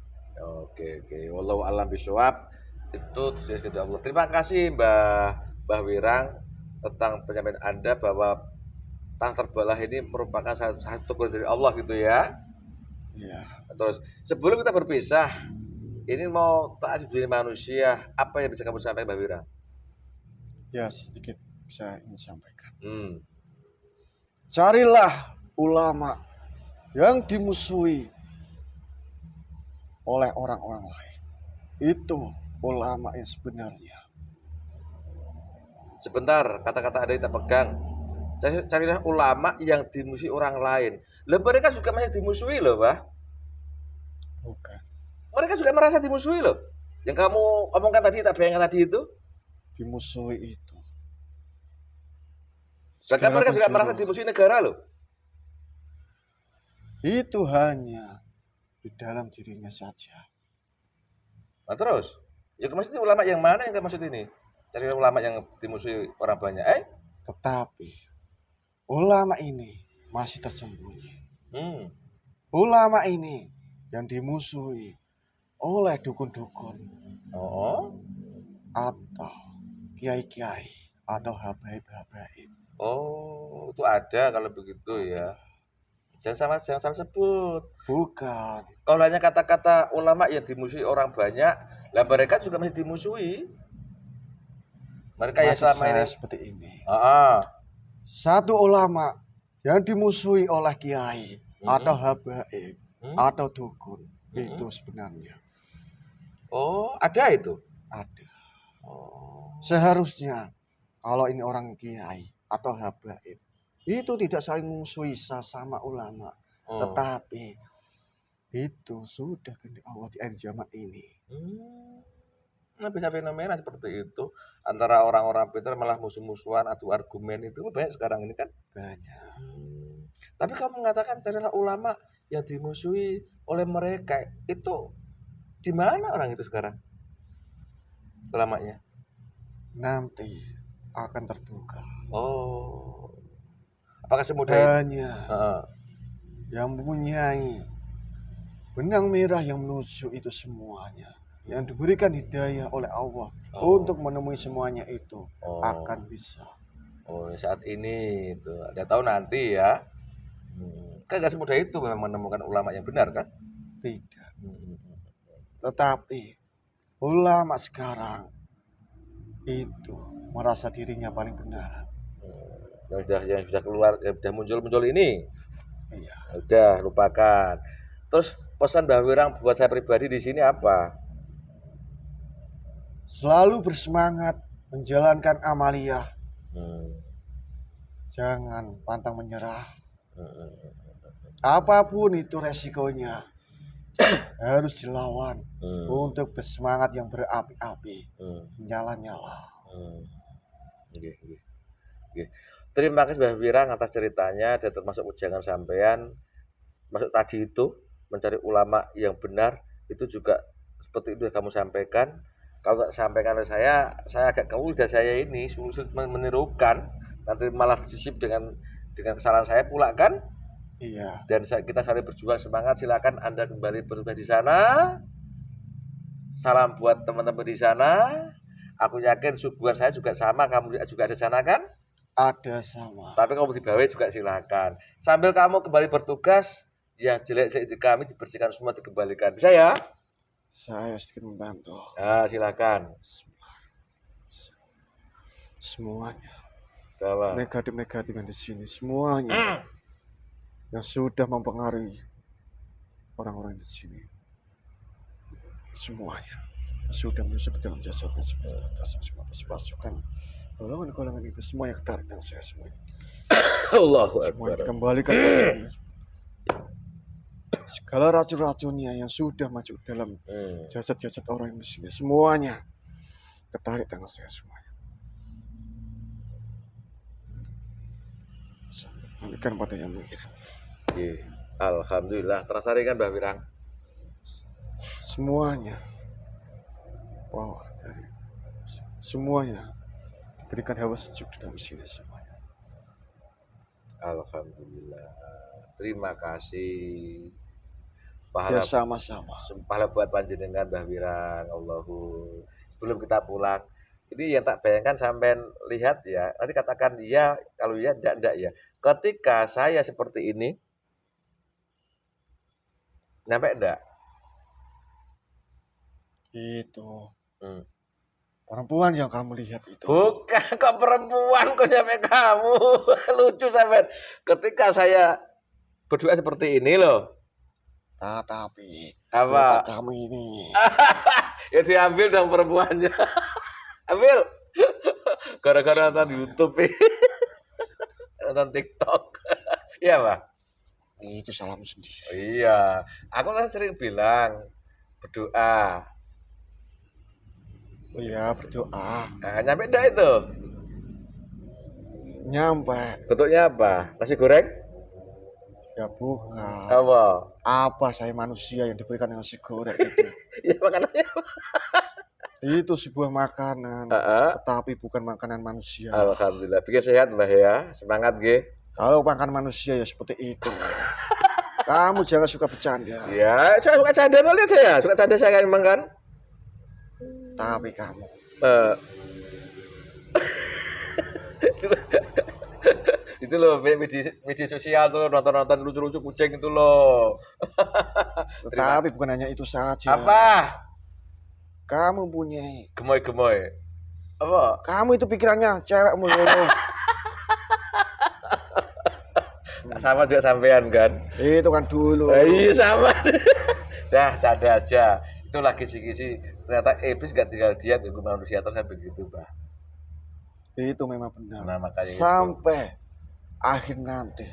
Oke. Wallahu a'lam bishawab. Itu tugas kedua Allah. Terima kasih Mbah Wirang tentang penyampaian Anda bahwa tang terbelah ini merupakan satu tugas dari Allah gitu ya. Ya. Terus sebelum kita berpisah, ini mau taat jadi manusia, apa yang bisa kamu sampaikan Mbah Wirang? Ya sedikit bisa ingin sampaikan. Carilah ulama yang dimusuhi oleh orang-orang lain. Itu ulama yang sebenarnya. Sebentar, kata-kata Anda kita pegang. Carilah ulama yang dimusuhi orang lain. Loh, mereka juga masih dimusuhi loh, Mbah. Bukan. Mereka juga merasa dimusuhi loh. Yang kamu omongkan tadi, tak bayangkan tadi itu. Dimusuhi itu. Bahkan mereka juga merasa dimusuhi negara loh. Itu hanya di dalam dirinya saja. Nah terus, ya maksudnya ulama yang mana yang maksud ini? Cari ulama yang dimusuhi orang banyak. Tetapi ulama ini masih tersembunyi. Ulama ini yang dimusuhi oleh dukun-dukun. Atau kiai-kiai atau habaib-habaib. Oh, itu ada kalau begitu ya. Jangan salah sebut. Bukan. Kalau hanya kata-kata ulama yang dimusuhi orang banyak, lah mereka juga masih dimusuhi. Mereka yang Maksud selama ini saya seperti ini. Satu Satu ulama yang dimusuhi oleh kiai atau habaib atau dukun itu sebenarnya ada itu. ada. Oh. Seharusnya kalau ini orang kiai atau habaib itu tidak saling memusuhi sama ulama, tetapi itu sudah kehendak Allah di akhir zaman ini. Nah, bisa fenomena seperti itu antara orang-orang pintar malah musuh-musuhan, adu argumen itu banyak sekarang ini kan. Banyak. Tapi kamu mengatakan adalah ulama yang dimusuhi oleh mereka, itu di mana orang itu sekarang ulamanya? Nanti akan terbuka. Oh, apakah semudah itu? Hanya yang mempunyai benang merah yang menusuk itu semuanya, yang diberikan hidayah oleh Allah untuk menemui semuanya itu akan bisa. Oh, saat ini itu ada tahu nanti ya. Kan nggak semudah itu memang menemukan ulama yang benar kan? Tidak. Tetapi ulama sekarang itu merasa dirinya paling benar. Yang sudah keluar, yang sudah muncul ini. Iya. Udah lupakan. Terus pesan Mbah Wirang buat saya pribadi di sini apa? Selalu bersemangat menjalankan amaliyah. Jangan pantang menyerah. Apapun itu resikonya harus dilawan untuk bersemangat yang berapi-api, nyala-nyala. Terima kasih Mbah Wirang atas ceritanya dan termasuk ujangan sampean. Masuk tadi itu mencari ulama yang benar itu juga seperti itu yang kamu sampaikan. Kalau nggak sampaikan saya agak kewul dan saya ini sulit menirukan. Nanti malah disip dengan kesalahan saya pula kan? Iya. Dan kita saling berjuang semangat. Silakan Anda kembali bertugas di sana. Salam buat teman-teman di sana. Aku yakin hubungan saya juga sama. Kamu juga ada di sana kan? Ada sama. Tapi kamu di bawah juga silakan. Sambil kamu kembali bertugas, yang jelek-jelek di kami dibersihkan semua, dikembalikan. Bisa ya? Saya sedikit membantu. Nah, silakan. Semuanya. Bawa. Negatif-negatif yang di sini semuanya yang sudah mempengaruhi orang-orang di sini. Semuanya sudah masuk ke dalam jasadnya semua pasukan golongan-golongan itu semua yang ketarik dengan saya semuanya. Allahu Akbar. Kembalikan kepada segala racun-racunnya yang sudah masuk dalam jasad-jasad orang yang di sini semuanya ketarik dengan saya semuanya. Kembalikan pada yang mengirim. Alhamdulillah terasa ringan Mbah Wirang. Semuanya wow, dari semuanya diberikan hawa sejuk di dalam sini semuanya. Alhamdulillah. Terima kasih. Pahala, ya sama-sama. Pahala buat panjenengan Mbah Wirang. Allahu. Sebelum kita pulang, ini yang tak bayangkan sampean lihat ya. Nanti katakan iya, kalau iya enggak ya. Ketika saya seperti ini, nyampe enggak? Itu perempuan yang kamu lihat itu. Bukan kok perempuan, kok nyampe kamu. Lucu sampean. Ketika saya berdoa seperti ini loh. Tapi apa? Kamu ini. Ya diambil dong perempuannya. Ambil. Gara-gara nonton YouTube. Nonton TikTok. Iya, Pak. Itu salam sendiri. Oh, iya. Aku kan sering bilang berdoa. Oh iya, berdoa. Nah, nyampe enggak itu? Nyampe. Bentuknya apa? Nasi goreng? Ya bukan. Apa saya manusia yang diberikan dengan nasi goreng itu? Ya makanannya. Itu sebuah makanan, tetapi bukan makanan manusia. Alhamdulillah, bikin sehat Mbah ya, semangat ge. Kalau makan manusia ya seperti itu. Kamu jangan suka bercanda. Ya, saya suka canda, lihat saya suka canda saya emang kan. Tapi kamu Itu loh media sosial tuh nonton-nonton lucu-lucu kucing itu loh. Tetapi bukan hanya itu saja. Apa? Kamu punya. Gemoy-gemoy. Apa? Kamu itu pikirannya cewek mulu. Sama juga sampean kan? Itu kan dulu. Iya sama. Dah, canda aja. Itu lagi kisi-kisi. Ternyata iblis gak tinggal diam, itu manusia terus kan begitu, Pak. Itu memang benar. Nah, makanya sampai itu. Akhir nanti.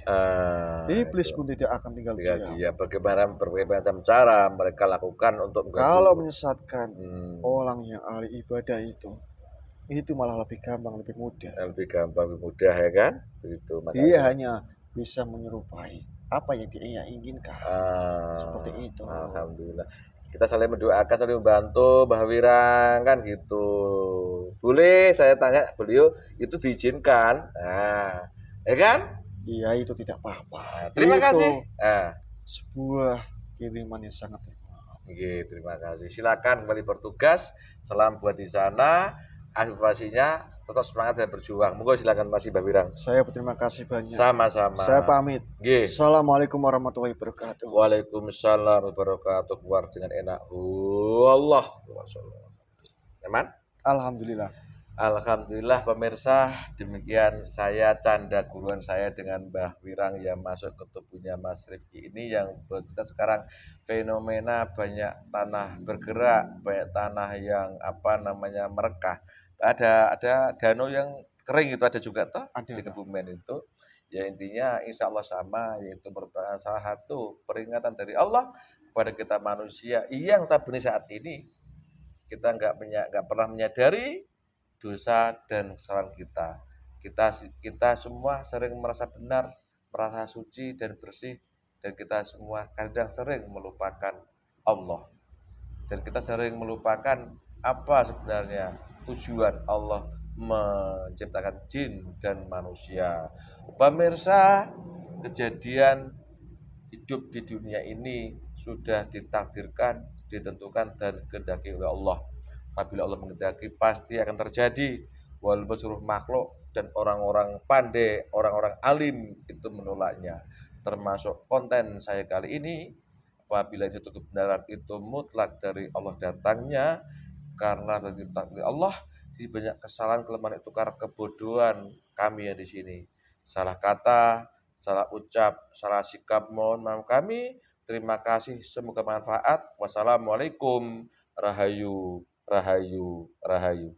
Iblis itu. pun tidak akan tinggal diam. Bagaimana berbagai macam cara mereka lakukan untuk kalau menyesatkan orang yang ahli ibadah itu malah lebih gampang, lebih mudah. Lebih gampang, lebih mudah ya kan? Begitu, makanya. Dia hanya bisa menyerupai apa yang dia inginkan. Seperti itu. Alhamdulillah. Kita saling mendoakan, saling membantu Mbah Wirang kan gitu. Boleh saya tanya beliau itu diizinkan? Nah, ya kan? Iya, itu tidak apa-apa. Terima kasih. Sebuah kiriman yang sangat terima kasih. Silakan kembali bertugas. Salam buat di sana. Aktivasinya tetap semangat dan berjuang. Monggo silakan Mas Mbah Wirang. Saya berterima kasih banyak. Sama-sama. Saya pamit. Assalamualaikum warahmatullahi wabarakatuh. Waalaikumsalam warahmatullahi wabarakatuh. Keluar dengan enak. Allah. Aman? Alhamdulillah. Alhamdulillah pemirsa, demikian saya canda guruan saya dengan Mbah Wirang yang masuk ke tubuhnya Mas Rifki ini yang bercerita sekarang fenomena banyak tanah bergerak, banyak tanah yang merekah. Ada danau yang kering itu ada juga toh di Kebumen itu. Ya intinya insya Allah sama, yaitu merupakan salah satu peringatan dari Allah kepada kita manusia yang notabene saat ini kita nggak pernah menyadari dosa dan kesalahan kita. Kita semua sering merasa benar, merasa suci dan bersih, dan kita semua kadang sering melupakan Allah. Dan kita sering melupakan apa sebenarnya tujuan Allah menciptakan jin dan manusia. Pemirsa, kejadian hidup di dunia ini sudah ditakdirkan, ditentukan dan kehendaki oleh Allah. Apabila Allah menghendaki pasti akan terjadi, walaupun seluruh makhluk dan orang-orang pandai, orang-orang alim itu menolaknya. Termasuk konten saya kali ini, apabila itu kebenaran itu mutlak dari Allah datangnya, karena bagi Allah di banyak kesalahan kelemahan itu karena kebodohan kami yang di sini. Salah kata, salah ucap, salah sikap, mohon maaf kami. Terima kasih, semoga bermanfaat. Wassalamualaikum. Rahayu. Rahayu, rahayu.